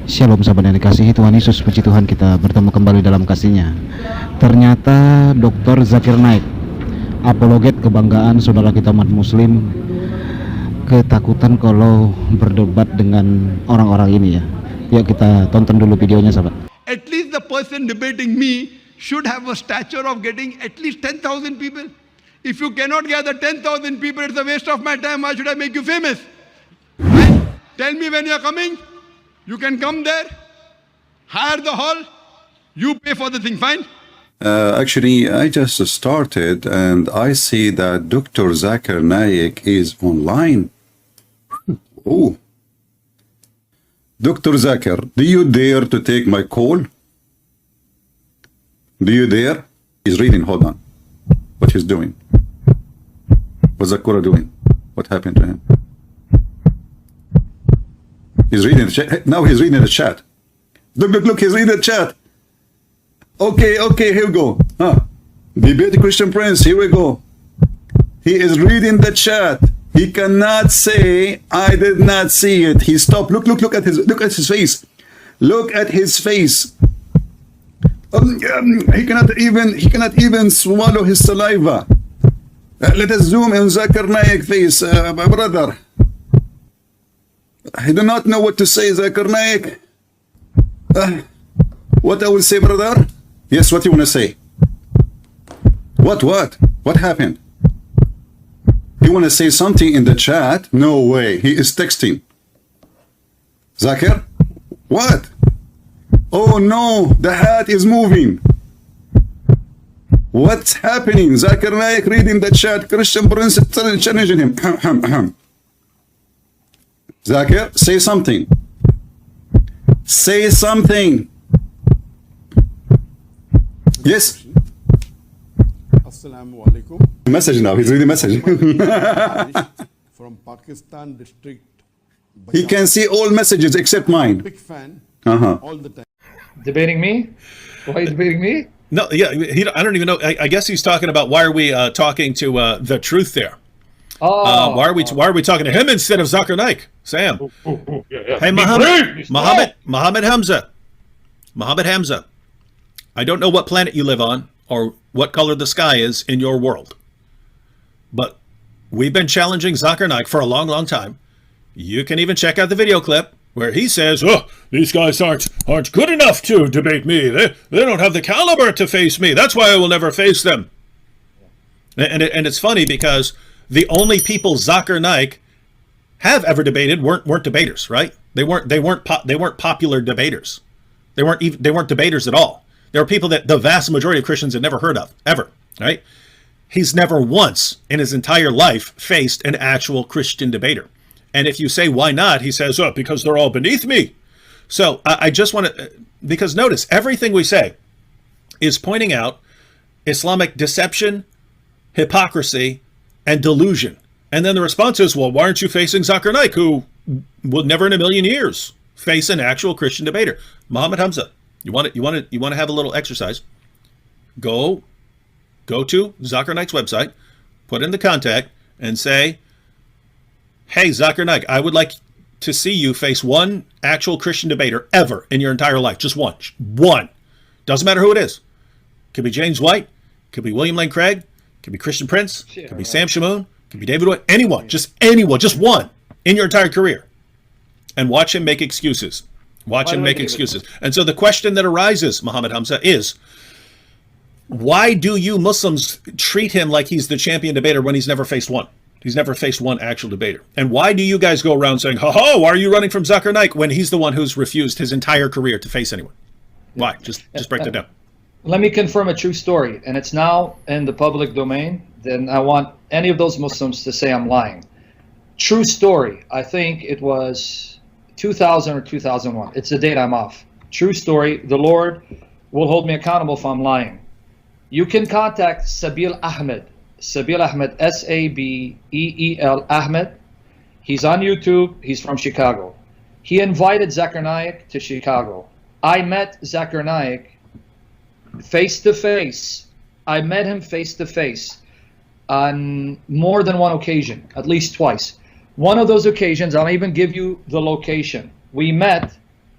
Shalom sahabat yang dikasihi Tuhan Yesus, puji Tuhan kita bertemu kembali dalam kasih-Nya. Ternyata Dr. Zakir Naik, apologet kebanggaan saudara kita umat muslim, ketakutan kalau berdebat dengan orang-orang ini ya. Yuk kita tonton dulu videonya sahabat. At least the person debating me should have a stature of getting at least 10,000 people. If you cannot gather 10,000 people, it's a waste of my time. Why should I make you famous? Right? Tell me when you're coming. You can come there, hire the hall, you pay for the thing, fine? Actually, I just started and I see that Dr. Zakir Naik is online. Oh. Dr. Zakir, do you dare to take my call? Do you dare? He's reading, hold on. What he's doing? What's Zakura doing? What happened to him? He's reading the chat. Now he's reading the chat. Look, he's reading the chat. Okay, here we go. Debate Christian Prince, here we go. He is reading the chat. He cannot say, I did not see it. He stopped. Look at his face. Look at his face. He cannot even swallow his saliva. Let us zoom in Zakir Naik's face, my brother. I do not know what to say, Zakir Naik. What I will say, brother? Yes, what you want to say? What happened? You want to say something in the chat? No way. He is texting. Zakir? What? Oh no, the hat is moving. What's happening? Zakir Naik reading the chat. Christian Prince challenging him. Zakir, say something. Say something. Yes. Assalamu alaikum. Message now. He's reading message. From Pakistan district. He can see all messages except mine. Big fan. All the time. Debating me? Why are you debating me? No, yeah, I don't even know. I guess he's talking about why are we talking to the truth there? Why are we talking to him instead of Zakir Naik? Sam. Yeah. Hey, Muhammad Hamza. I don't know what planet you live on or what color the sky is in your world, but we've been challenging Zakir Naik for a long, long time. You can even check out the video clip where he says, "Oh, these guys aren't good enough to debate me. They don't have the caliber to face me. That's why I will never face them." And it's funny because the only people Zakir Naik have ever debated weren't debaters, right? They weren't popular debaters. They weren't debaters at all. They were people that the vast majority of Christians had never heard of ever, right? He's never once in his entire life faced an actual Christian debater. And if you say why not, he says, "Oh, because they're all beneath me." So I just want to, because notice everything we say is pointing out Islamic deception, hypocrisy, and delusion. And then the response is, well, why aren't you facing Zakir Naik, who will never in a million years face an actual Christian debater? Muhammad Hamza, you want to have a little exercise? Go to Zakir Naik's website, put in the contact, and say, "Hey, Zakir Naik, I would like to see you face one actual Christian debater ever in your entire life. Just one. One. Doesn't matter who it is. Could be James White, could be William Lane Craig, could be Christian Prince, could be Sam Shamoon, could be David White, anyone, just one in your entire career. And watch him make excuses. And so the question that arises, Muhammad Hamza, is why do you Muslims treat him like he's the champion debater when he's never faced one? He's never faced one actual debater. And why do you guys go around saying, why are you running from Zakir Naik when he's the one who's refused his entire career to face anyone? Why? Just break that down. Let me confirm a true story, and it's now in the public domain. Then I want any of those Muslims to say I'm lying. True story. I think it was 2000 or 2001. It's the date I'm off. True story. The Lord will hold me accountable if I'm lying. You can contact Sabeel Ahmed. Sabeel Ahmed, S-A-B-E-E-L Ahmed. He's on YouTube. He's from Chicago. He invited Zakir Naik to Chicago. I met Zakir Naik face to face. I met him face to face on more than one occasion, at least twice. One of those occasions, I'll even give you the location. We met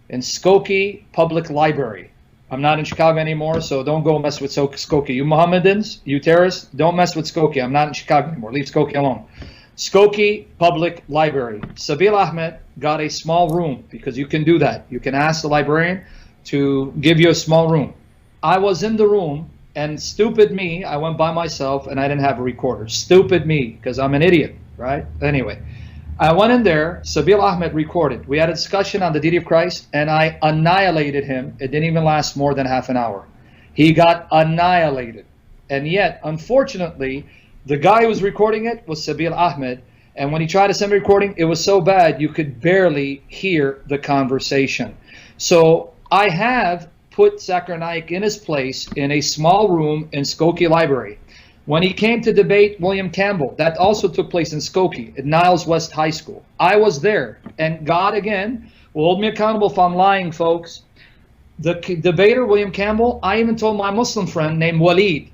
in Skokie Public Library. I'm not in Chicago anymore, so don't go mess with Skokie. You Mohammedans, you terrorists, don't mess with Skokie. I'm not in Chicago anymore. Leave Skokie alone. Skokie Public Library. Sabil Ahmed got a small room, because you can do that. You can ask the librarian to give you a small room. I was in the room, and stupid me, I went by myself, and I didn't have a recorder. Stupid me, because I'm an idiot, right? Anyway, I went in there, Sabil Ahmed recorded. We had a discussion on the deity of Christ, and I annihilated him. It didn't even last more than half an hour. He got annihilated. And yet, unfortunately, the guy who was recording it was Sabil Ahmed, and when he tried to send me a recording, it was so bad you could barely hear the conversation. So I have put Zakir Naik in his place in a small room in Skokie Library. When he came to debate William Campbell, that also took place in Skokie at Niles West High School. I was there, and God, again, will hold me accountable if I'm lying, folks. The debater, William Campbell, I even told my Muslim friend named Walid,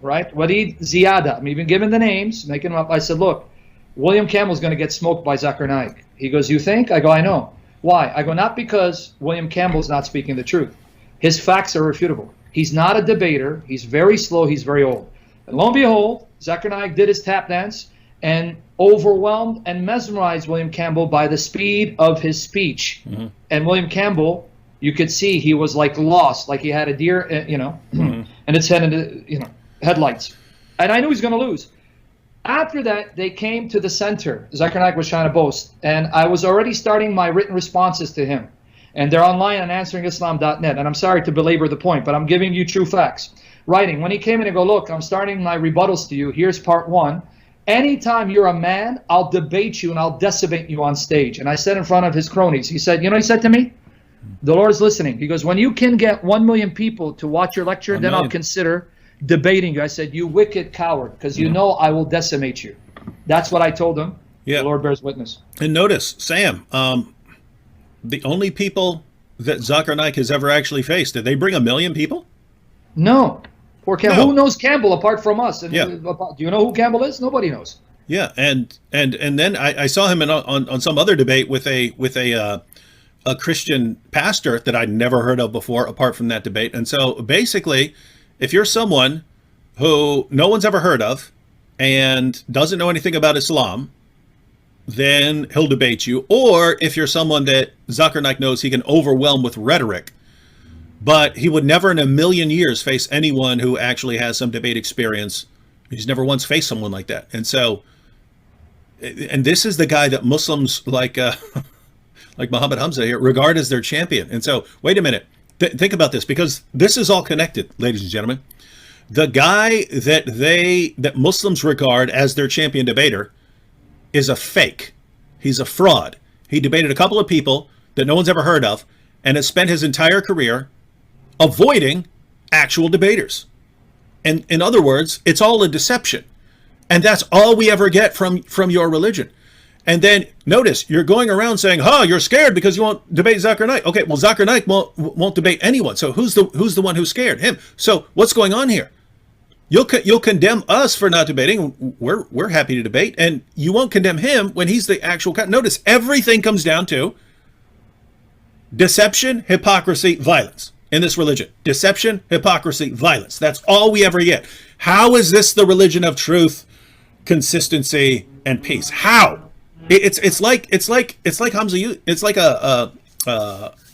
right? Walid Ziyada. I'm even giving the names, making them up. I said, look, William Campbell's going to get smoked by Zakir Naik. He goes, you think? I go, I know. Why? I go, not because William Campbell's not speaking the truth. His facts are irrefutable. He's not a debater. He's very slow. He's very old. And lo and behold, Zakir Naik did his tap dance and overwhelmed and mesmerized William Campbell by the speed of his speech. Mm-hmm. And William Campbell, you could see he was like lost, like he had a deer, mm-hmm. and its head in the, headlights. And I knew he was going to lose. After that, they came to the center. Zakir Naik was trying to boast. And I was already starting my written responses to him. And they're online on answeringislam.net. And I'm sorry to belabor the point, but I'm giving you true facts. Writing, when he came in and go, look, I'm starting my rebuttals to you. Here's part one. Anytime you're a man, I'll debate you and I'll decimate you on stage. And I said in front of his cronies, he said, he said to me, the Lord's listening. He goes, when you can get 1 million people to watch your lecture, then I'll consider debating you. I said, you wicked coward, because you know I will decimate you. That's what I told him. Yeah. The Lord bears witness. And notice, Sam, the only people that Zakir Naik has ever actually faced, did they bring 1 million people? No. Poor Campbell. No. Who knows Campbell apart from us? And yeah. Do you know who Campbell is? Nobody knows. Yeah, and then I saw him on some other debate with a Christian pastor that I'd never heard of before, apart from that debate. And so basically, if you're someone who no one's ever heard of and doesn't know anything about Islam, then he'll debate you. Or if you're someone that Zakir Naik knows he can overwhelm with rhetoric, but he would never in a million years face anyone who actually has some debate experience. He's never once faced someone like that. And so, and this is the guy that Muslims like Muhammad Hamza here regard as their champion. And so, wait a minute, think about this, because this is all connected, ladies and gentlemen. The guy that Muslims regard as their champion debater is a fake. He's a fraud. He debated a couple of people that no one's ever heard of and has spent his entire career avoiding actual debaters. And in other words, it's all a deception. And that's all we ever get from your religion. And then notice, you're going around saying, you're scared because you won't debate Zakir Naik. Okay, well, Zakir Naik won't debate anyone. So who's the one who's scared? Him. So what's going on here? You'll condemn us for not debating. We're happy to debate. And you won't condemn him when he's the actual... Notice, everything comes down to deception, hypocrisy, violence. In this religion, deception, hypocrisy, violence. That's all we ever get. How is this the religion of truth, consistency, and peace? How? It's like Hamza. It's like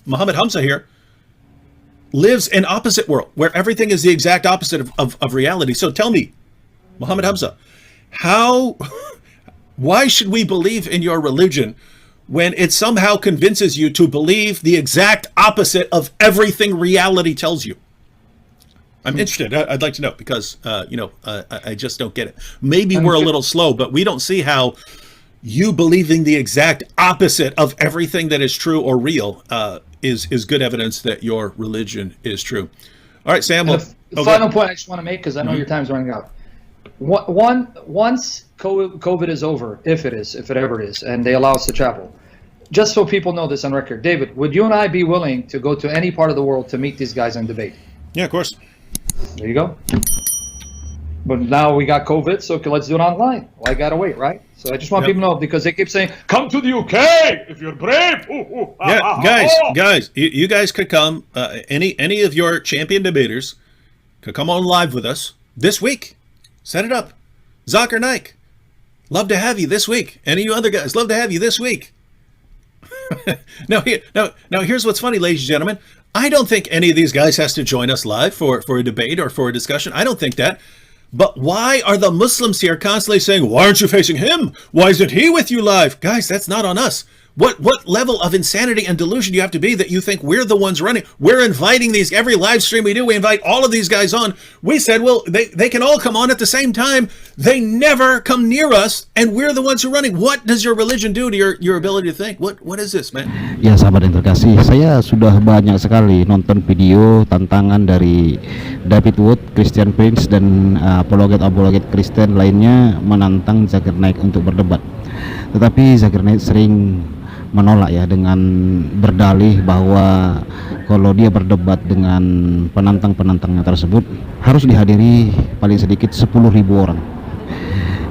Muhammad Hamza here lives in opposite world where everything is the exact opposite of reality. So tell me, Muhammad Hamza, why should we believe in your religion when it somehow convinces you to believe the exact opposite of everything reality tells you? I'm interested. I'd like to know, because, I just don't get it. Maybe we're a little slow, but we don't see how you believing the exact opposite of everything that is true or real is good evidence that your religion is true. All right, Sam. The final point I just want to make, because I know your time's running out. Once COVID is over, if it ever is, and they allow us to travel, just so people know this on record, David, would you and I be willing to go to any part of the world to meet these guys and debate? Yeah, of course. There you go. But now we got COVID, so let's do it online. Well, I gotta wait, right? So I just want Yep. people to know, because they keep saying, "Come to the UK if you're brave." Yeah, guys, you guys could come. Any of your champion debaters could come on live with us this week. Set it up. Zakir Naik, love to have you this week. Any of you other guys, love to have you this week. Now, here's what's funny, ladies and gentlemen. I don't think any of these guys has to join us live for a debate or for a discussion. I don't think that. But why are the Muslims here constantly saying, "Why aren't you facing him? Why isn't he with you live?" Guys, that's not on us. What level of insanity and delusion do you have to be that you think we're the ones running? We're inviting these, every live stream we do, we invite all of these guys on. We said, well, they can all come on at the same time. They never come near us, and we're the ones who are running. What does your religion do to your ability to think? What is this, man? Ya sahabat yang terkasih, saya sudah banyak sekali nonton video tantangan dari David Wood, Christian Prince, dan apologet Kristen lainnya menantang Zakir Naik untuk berdebat. Tetapi Zakir Naik sering menolak ya, dengan berdalih bahwa kalau dia berdebat dengan penantang-penantangnya tersebut harus dihadiri paling sedikit 10.000 orang.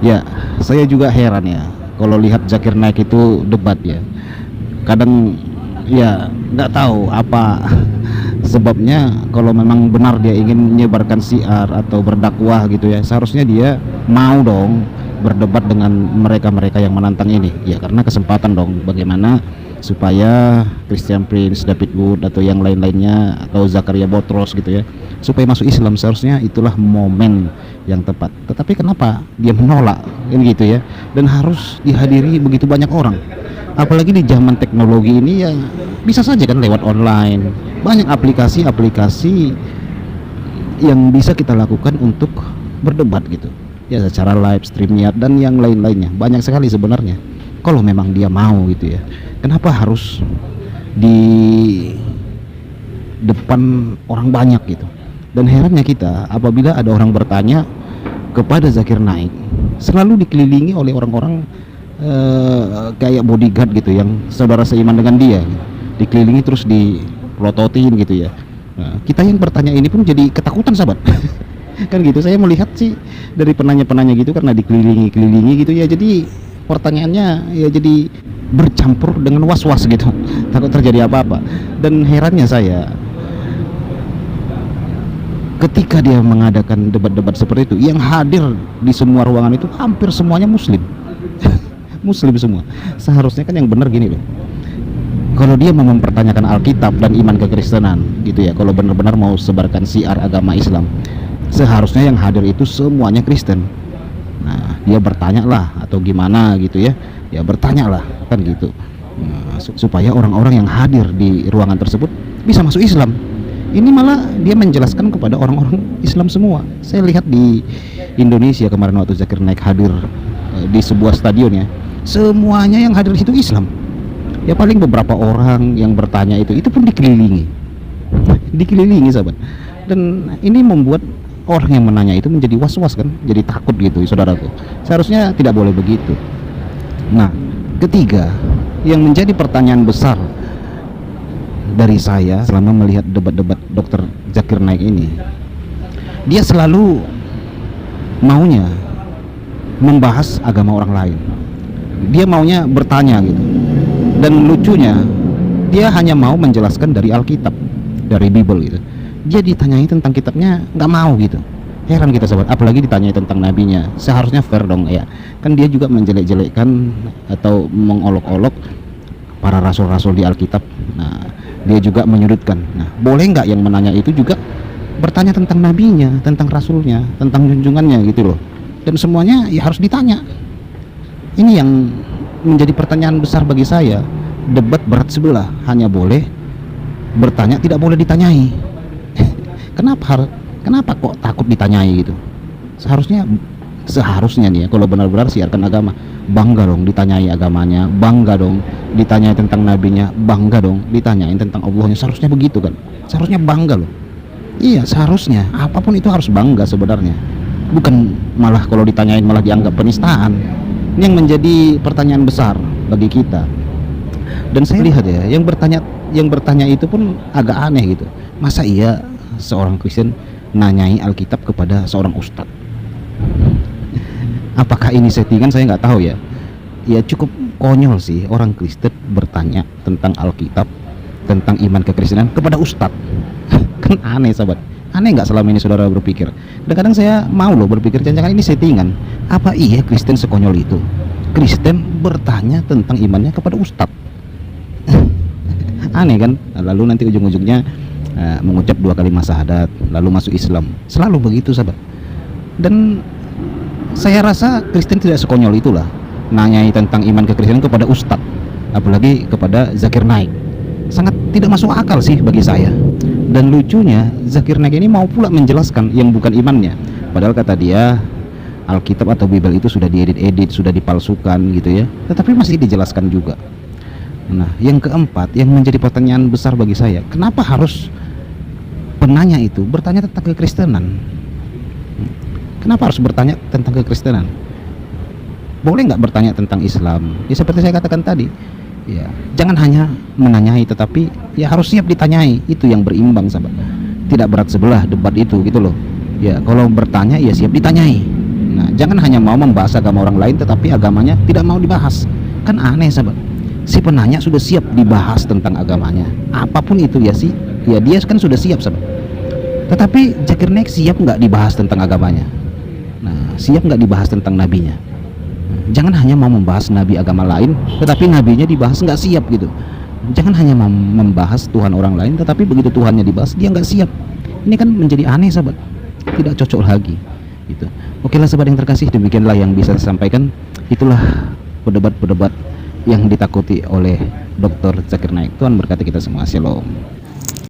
Ya, saya juga heran ya kalau lihat Zakir Naik itu debat ya. Kadang ya nggak tahu apa sebabnya. Kalau memang benar dia ingin menyebarkan syiar atau berdakwah gitu ya, seharusnya dia mau dong berdebat dengan mereka-mereka yang menantang ini ya, karena kesempatan dong bagaimana supaya Christian Prince, David Wood, atau yang lain-lainnya, atau Zakaria Botros gitu ya, supaya masuk Islam. Seharusnya itulah momen yang tepat. Tetapi kenapa dia menolak kan gitu ya, dan harus dihadiri begitu banyak orang, apalagi di zaman teknologi ini ya, bisa saja kan lewat online. Banyak aplikasi-aplikasi yang bisa kita lakukan untuk berdebat gitu ya, secara live streamnya dan yang lain-lainnya. Banyak sekali sebenarnya kalau memang dia mau gitu ya. Kenapa harus di depan orang banyak gitu? Dan herannya kita, apabila ada orang bertanya kepada Zakir Naik, selalu dikelilingi oleh orang-orang kayak bodyguard gitu, yang saudara seiman dengan dia, dikelilingi terus dipelototin gitu ya. Nah, kita yang bertanya ini pun jadi ketakutan sahabat. Kan gitu, saya melihat sih dari penanya-penanya gitu, karena dikelilingi gitu ya, jadi pertanyaannya ya jadi bercampur dengan was-was gitu, takut terjadi apa-apa. Dan herannya saya, ketika dia mengadakan debat-debat seperti itu, yang hadir di semua ruangan itu hampir semuanya muslim. Muslim semua. Seharusnya kan yang benar gini loh, kalau dia mau mempertanyakan Alkitab dan iman kekristenan gitu ya, kalau benar-benar mau sebarkan syiar agama Islam, seharusnya yang hadir itu semuanya Kristen. Nah, dia bertanya lah atau gimana gitu ya, ya bertanya lah kan gitu. Nah, supaya orang-orang yang hadir di ruangan tersebut bisa masuk Islam. Ini malah dia menjelaskan kepada orang-orang Islam semua. Saya lihat di Indonesia kemarin waktu Zakir Naik hadir di sebuah stadion ya, semuanya yang hadir itu Islam. Ya paling beberapa orang yang bertanya itu pun dikelilingi sahabat. Dan ini membuat orang yang menanya itu menjadi was-was kan, jadi takut gitu saudaraku. Seharusnya tidak boleh begitu. Nah, ketiga yang menjadi pertanyaan besar dari saya selama melihat debat-debat Dr. Zakir Naik ini, dia selalu maunya membahas agama orang lain. Dia maunya bertanya gitu. Dan lucunya, dia hanya mau menjelaskan dari Alkitab, dari Bible gitu. Dia ditanyai tentang kitabnya nggak mau gitu. Heran kita sahabat, apalagi ditanyai tentang nabinya. Seharusnya fair dong ya, kan dia juga menjelek-jelekkan atau mengolok-olok para rasul-rasul di Alkitab. Nah, dia juga menyudutkan. Nah, boleh nggak yang menanya itu juga bertanya tentang nabinya, tentang rasulnya, tentang junjungannya gitu loh. Dan semuanya ya harus ditanya. Ini yang menjadi pertanyaan besar bagi saya. Debat berat sebelah, hanya boleh bertanya, tidak boleh ditanyai. Kenapa kok takut ditanyai gitu? Seharusnya nih ya, kalau benar-benar siarkan agama, bangga dong ditanyai agamanya, bangga dong ditanyai tentang nabinya, bangga dong ditanyain tentang Allahnya. Seharusnya begitu kan? Seharusnya bangga loh. Iya, seharusnya apapun itu harus bangga sebenarnya. Bukan malah kalau ditanyain malah dianggap penistaan. Ini yang menjadi pertanyaan besar bagi kita. Dan saya lihat ya, yang bertanya itu pun agak aneh gitu. Masa iya seorang Kristen nanyai Alkitab kepada seorang ustadz? Apakah ini settingan, saya nggak tahu ya. ya cukup konyol sih orang Kristen bertanya tentang Alkitab, tentang iman kekristenan kepada ustadz. Kan aneh sahabat, aneh nggak selama ini saudara berpikir? Kadang-kadang saya mau loh berpikir, jangan-jangan ini settingan. Apa iya Kristen sekonyol itu? Kristen bertanya tentang imannya kepada ustadz. Aneh kan? Lalu nanti ujung-ujungnya mengucap 2 kalimat syahadat, lalu masuk Islam. Selalu begitu sahabat. Dan saya rasa Kristen tidak sekonyol itulah nanyai tentang iman kekristenan kepada ustadz, apalagi kepada Zakir Naik. Sangat tidak masuk akal sih bagi saya. Dan lucunya Zakir Naik ini mau pula menjelaskan yang bukan imannya, padahal kata dia Alkitab atau Bible itu sudah diedit-edit, sudah dipalsukan gitu ya, tetapi masih dijelaskan juga. Nah, yang keempat yang menjadi pertanyaan besar bagi saya, kenapa harus penanya itu bertanya tentang kekristenan? Kenapa harus bertanya tentang kekristenan? Boleh nggak bertanya tentang Islam? Ya seperti saya katakan tadi, ya jangan hanya menanyai, tetapi ya harus siap ditanyai. Itu yang berimbang sahabat. Tidak berat sebelah debat itu gitu loh. Ya kalau bertanya ya siap ditanyai. Nah, jangan hanya mau membahas agama orang lain tetapi agamanya tidak mau dibahas. Kan aneh sahabat. Si penanya sudah siap dibahas tentang agamanya, apapun itu ya sih, ya dia kan sudah siap sahabat. Tetapi Zakir Naik siap nggak dibahas tentang agamanya? Nah, siap nggak dibahas tentang nabinya? Jangan hanya mau membahas nabi agama lain tetapi nabinya dibahas nggak siap gitu. Jangan hanya mau membahas Tuhan orang lain tetapi begitu Tuhannya dibahas dia nggak siap. Ini kan menjadi aneh sahabat, tidak cocok lagi gitu. Oke lah sahabat yang terkasih, demikianlah yang bisa saya sampaikan. Itulah pendebat-pendebat yang ditakuti oleh Dr. Zakir Naik. Tuhan berkati kita semua. Shalom.